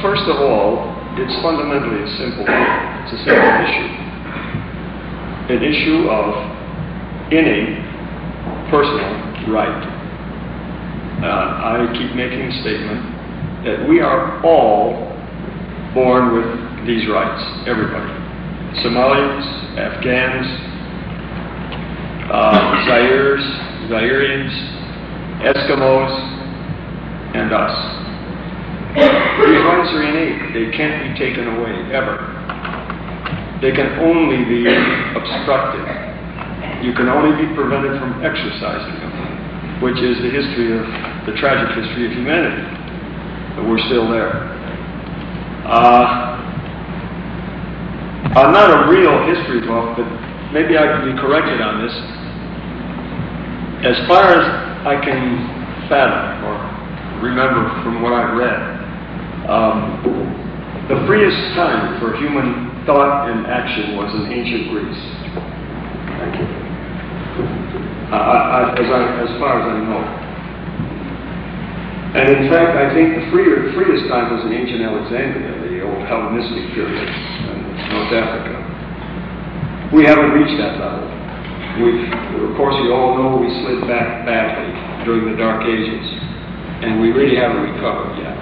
First of all, it's fundamentally a simple issue. An issue of innate personal right. I keep making the statement that we are all born with these rights, everybody. Somalis, Afghans, Zairians, Eskimos, and us. These rights are innate. They can't be taken away, ever. They can only be obstructed. You can only be prevented from exercising them, which is the tragic history of humanity. But we're still there. I'm not a real history buff, but maybe I can be corrected on this. As far as I can fathom or remember from what I've read, the freest time for human thought and action was in ancient Greece. Thank you. As far as I know. And in fact, I think the freest time was in ancient Alexandria, the old Hellenistic period in North Africa. We haven't reached that level. Of course, you all know we slid back badly during the Dark Ages, and we really haven't recovered yet.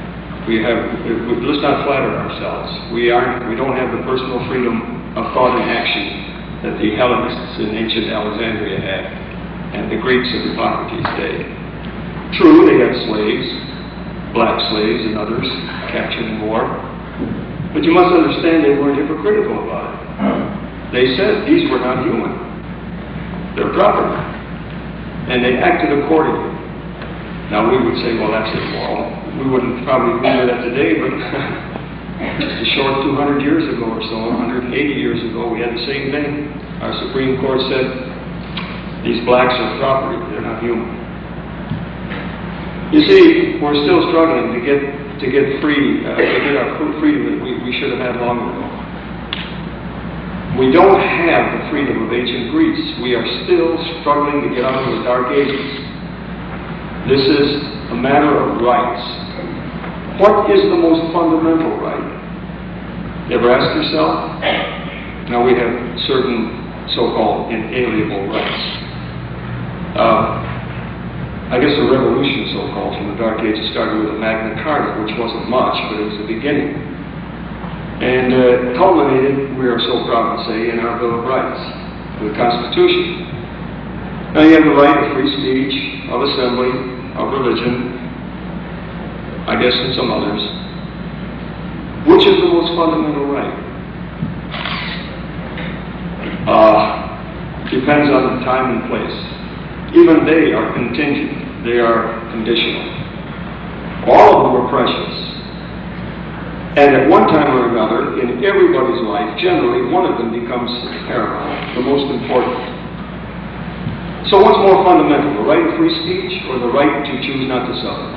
Let's not flatter ourselves. We don't have the personal freedom of thought and action that the Hellenists in ancient Alexandria had, and the Greeks of Hippocrates' day. True, they had slaves, black slaves and others, captured in war. But you must understand they weren't hypocritical about it. They said these were not human. They're property. And they acted accordingly. Now we would say, well, that's immoral. We wouldn't probably do that today, but just a short 200 years ago or so, 180 years ago, we had the same thing. Our Supreme Court said, these blacks are property, they're not human. You see, we're still struggling to get free, to get our freedom that we should have had long ago. We don't have the freedom of ancient Greece. We are still struggling to get out of the Dark Ages. This is a matter of rights. What is the most fundamental right? You ever ask yourself? Now we have certain so-called inalienable rights. I guess the revolution, so-called, from the Dark Ages started with the Magna Carta, which wasn't much, but it was the beginning. And culminated, we are so proud to say, in our Bill of Rights, the Constitution. Now you have the right of free speech, of assembly, of religion, I guess, and some others. Which is the most fundamental right? Depends on the time and place. Even they are contingent. They are conditional. All of them are precious. And at one time or another, in everybody's life, generally, one of them becomes paramount, the most important. So what's more fundamental, the right of free speech or the right to choose not to suffer?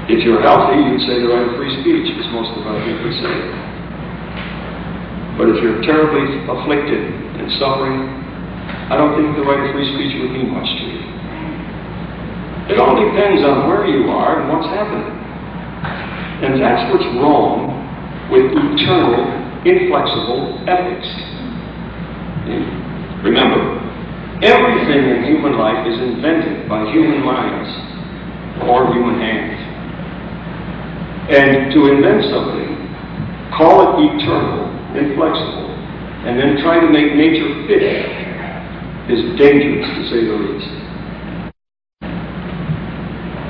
If you're healthy, you'd say the right of free speech, because most of our people say it. But if you're terribly afflicted and suffering, I don't think the right of free speech would mean much to you. It all depends on where you are and what's happening. And that's what's wrong with eternal, inflexible ethics. Remember, everything in human life is invented by human minds or human hands. And to invent something, call it eternal, inflexible, and then try to make nature fit is dangerous, to say the least.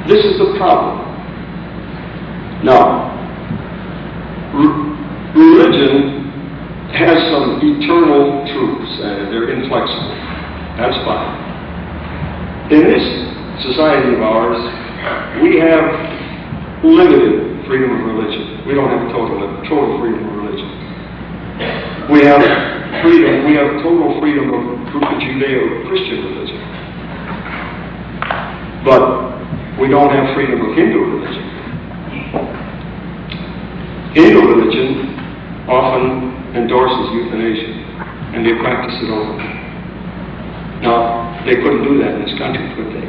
This is the problem. Now, religion has some eternal truths, and they're inflexible. That's fine. In this society of ours, we have limited freedom of religion. We don't have total freedom of religion. We have total freedom of Judeo-Christian religion. But we don't have freedom of Hindu religion. Hindu religion often endorses euthanasia, and they practice it openly. Now, they couldn't do that in this country, could they?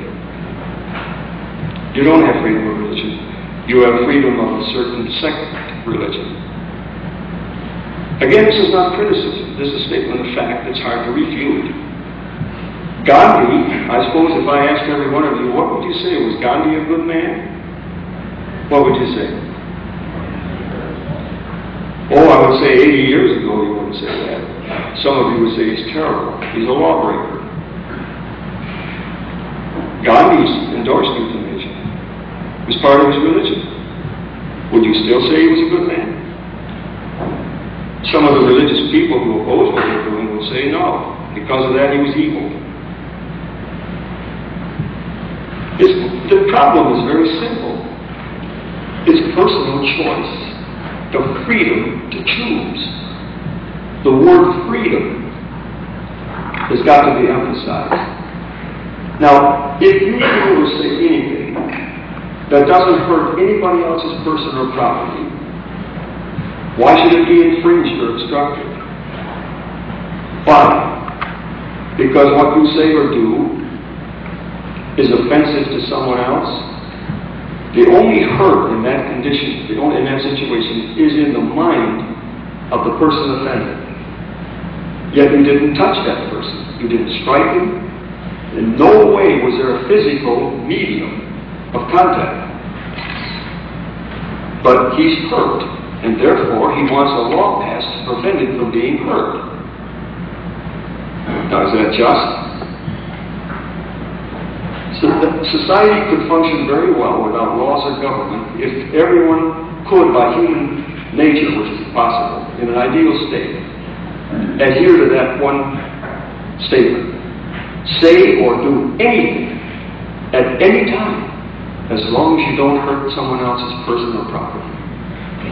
You don't have freedom of religion. You have freedom of a certain sect religion. Again, this is not criticism. This is a statement of fact that's hard to refute. Gandhi, I suppose if I asked every one of you, what would you say? Was Gandhi a good man? What would you say? Oh, I would say 80 years ago you wouldn't say that. Some of you would say he's terrible. He's a lawbreaker. Gandhi's endorsed euthanasia. It was part of his religion. Would you still say he was a good man? Some of the religious people who oppose what they're doing will say no. Because of that, he was evil. The problem is very simple. It's personal choice. The freedom to choose. The word freedom has got to be emphasized. Now, if you were to say anything that doesn't hurt anybody else's person or property, why should it be infringed or obstructed? Why? Because what you say or do is offensive to someone else. The only hurt in that condition, in that situation, is in the mind of the person offended. Yet you didn't touch that person. You didn't strike him. In no way was there a physical medium of contact. But he's hurt, and therefore he wants a law passed to prevent him from being hurt. Now, is that just? So society could function very well without laws or government if everyone could, by human nature, which is possible, in an ideal state, adhere to that one statement. Say or do anything at any time, as long as you don't hurt someone else's personal property.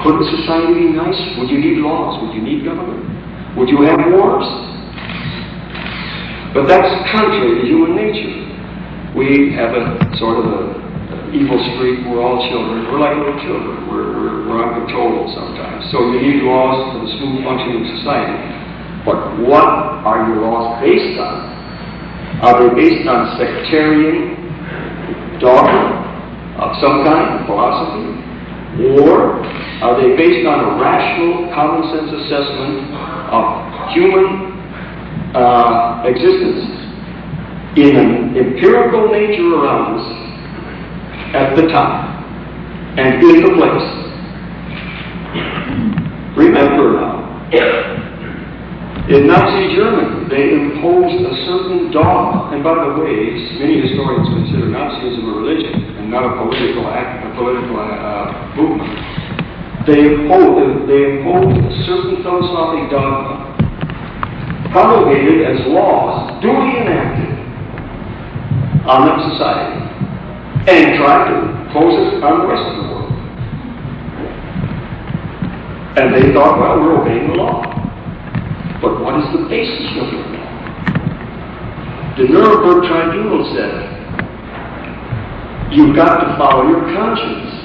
Couldn't society be nice? Would you need laws? Would you need government? Would you have wars? But that's contrary to human nature. We have a sort of an evil streak. We're all children. We're like little children. We're uncontrollable sometimes. So you need laws for the smooth functioning of society. But what are your laws based on? Are they based on sectarian dogma of some kind, philosophy? Or are they based on a rational, common sense assessment of human existence in an empirical nature around us at the time and in the place? Remember now, in Nazi Germany, they imposed a certain dogma. And by the way, many historians consider Nazism a religion and not a political movement. They imposed a certain philosophic dogma, promulgated as laws, duly enacted on that society, and tried to impose it on the rest of the world. And they thought, well, we're obeying the law. But what is the basis of the law? The Nuremberg Tribunal said, you've got to follow your conscience.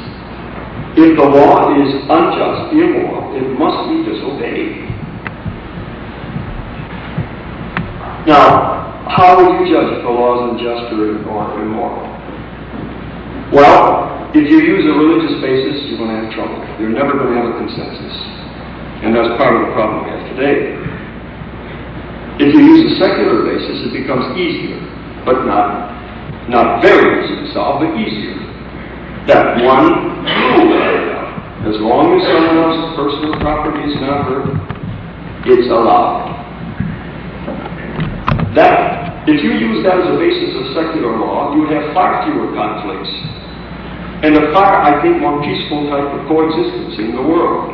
If the law is unjust, immoral, it must be disobeyed. Now, how would you judge if the law is unjust or immoral? Well, if you use a religious basis, you're going to have trouble. You're never going to have a consensus. And that's part of the problem we have today. If you use a secular basis, it becomes easier, but not very easy to solve, but easier. That one rule area, as long as someone else's personal property is not hurt, it's allowed. That, if you use that as a basis of secular law, you would have far fewer conflicts and a far, I think, more peaceful type of coexistence in the world.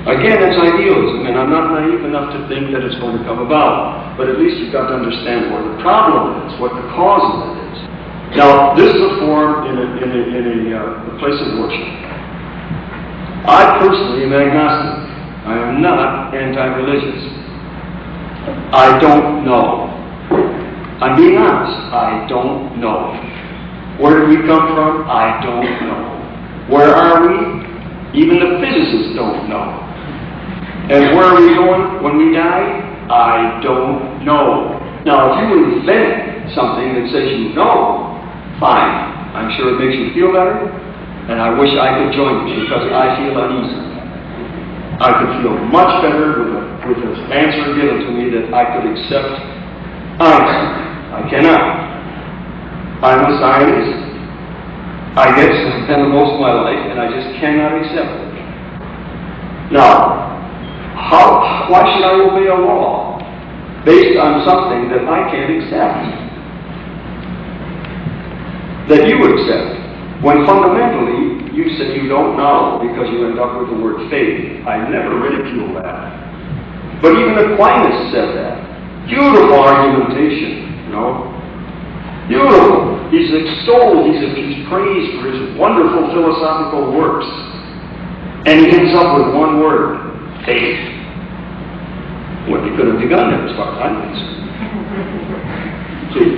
Again, it's idealism, and I'm not naive enough to think that it's going to come about. But at least you've got to understand where the problem is, what the cause of it is. Now, this is a form in a place of worship. I personally am agnostic. I am not anti-religious. I don't know. I'm being honest. I don't know. Where did we come from? I don't know. Where are we? Even the physicists don't know. And where are we going when we die? I don't know. Now, if you invent something that says you know, fine. I'm sure it makes you feel better. And I wish I could join you because I feel uneasy. I could feel much better with an answer given to me that I could accept honestly. I cannot. I'm a scientist. I get spend most of my life, and I just cannot accept it. Now, why should I obey a law based on something that I can't accept? That you accept. When fundamentally, you say you don't know because you end up with the word faith. I never ridicule that. But even Aquinas said that. Beautiful argumentation, you know. Beautiful. He's extolled, he's praised for his wonderful philosophical works. And he ends up with one word, faith. Well, he could have begun there as far as I'm concerned. See,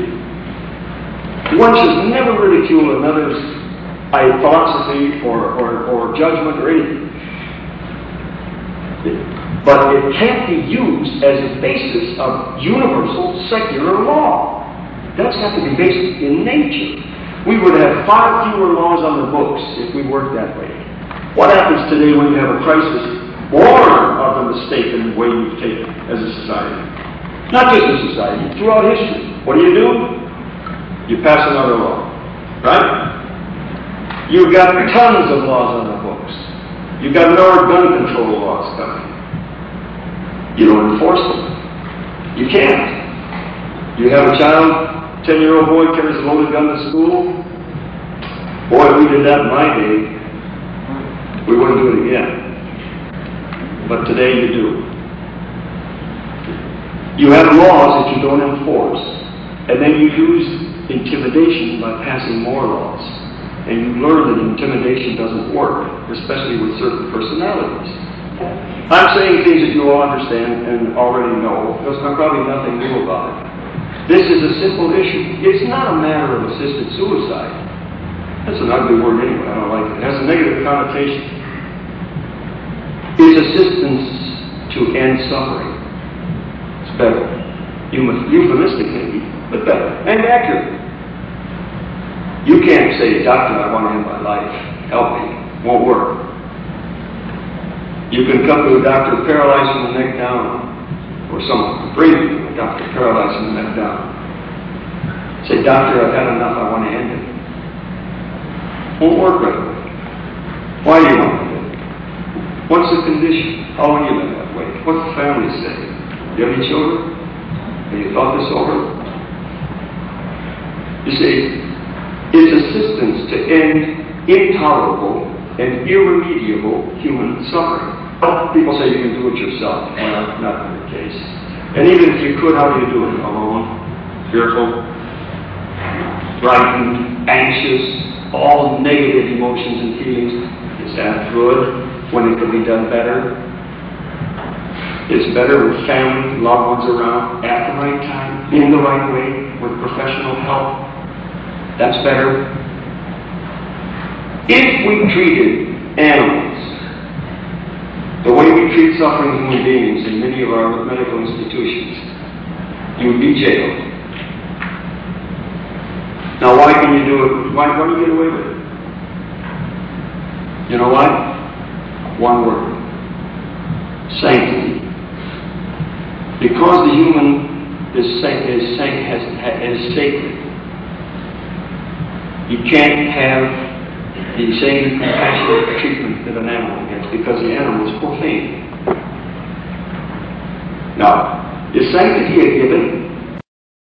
one should never ridicule another's philosophy or judgment or anything. But it can't be used as a basis of universal secular law. That's got to be based in nature. We would have far fewer laws on the books if we worked that way. What happens today when you have a crisis born of the mistake in the way we've taken as a society? Not just a society, throughout history. What do? You pass another law, right? You've got tons of laws on the books. You've got more gun control laws coming. You don't enforce them. You can't. You have a child, 10-year-old boy carries a loaded gun to school. Boy, we did that in my day. We wouldn't do it again. But today you do. You have laws that you don't enforce. And then you use intimidation by passing more laws. And you learn that intimidation doesn't work, especially with certain personalities. I'm saying things that you all understand and already know. There's probably nothing new about it. This is a simple issue. It's not a matter of assisted suicide. That's an ugly word anyway. I don't like it. It has a negative connotation. It's assistance to end suffering. It's better. Euphemistic maybe, but better and accurate. You can't say, doctor, I want to end my life. Help me. Won't work. You can come to a doctor paralyzed from the neck down, or someone bring you to a doctor paralyzed from the neck down. Say, doctor, I've had enough. I want to end it. Won't work right away. Why do you want to end it? What's the condition? How long have you been that way? What's the family say? Do you have any children? Have you thought this over? You see, it's assistance to end intolerable and irremediable human suffering. People say you can do it yourself. Well, not in the case. And even if you could, how do you do it? Alone, fearful, frightened, anxious, all negative emotions and feelings. Is that good when it can be done better? It's better with family, loved ones around, at the right time, in the right way, with professional help. That's better. If we treated animals the way we treat suffering human beings in many of our medical institutions, you would be jailed. Now, why can you do it? Why do you get away with it? You know what? One word. Sanctity. Because the human is sacred. You can't have the same compassionate treatment that an animal gets because the animal is profane. Now, is sanctity a given?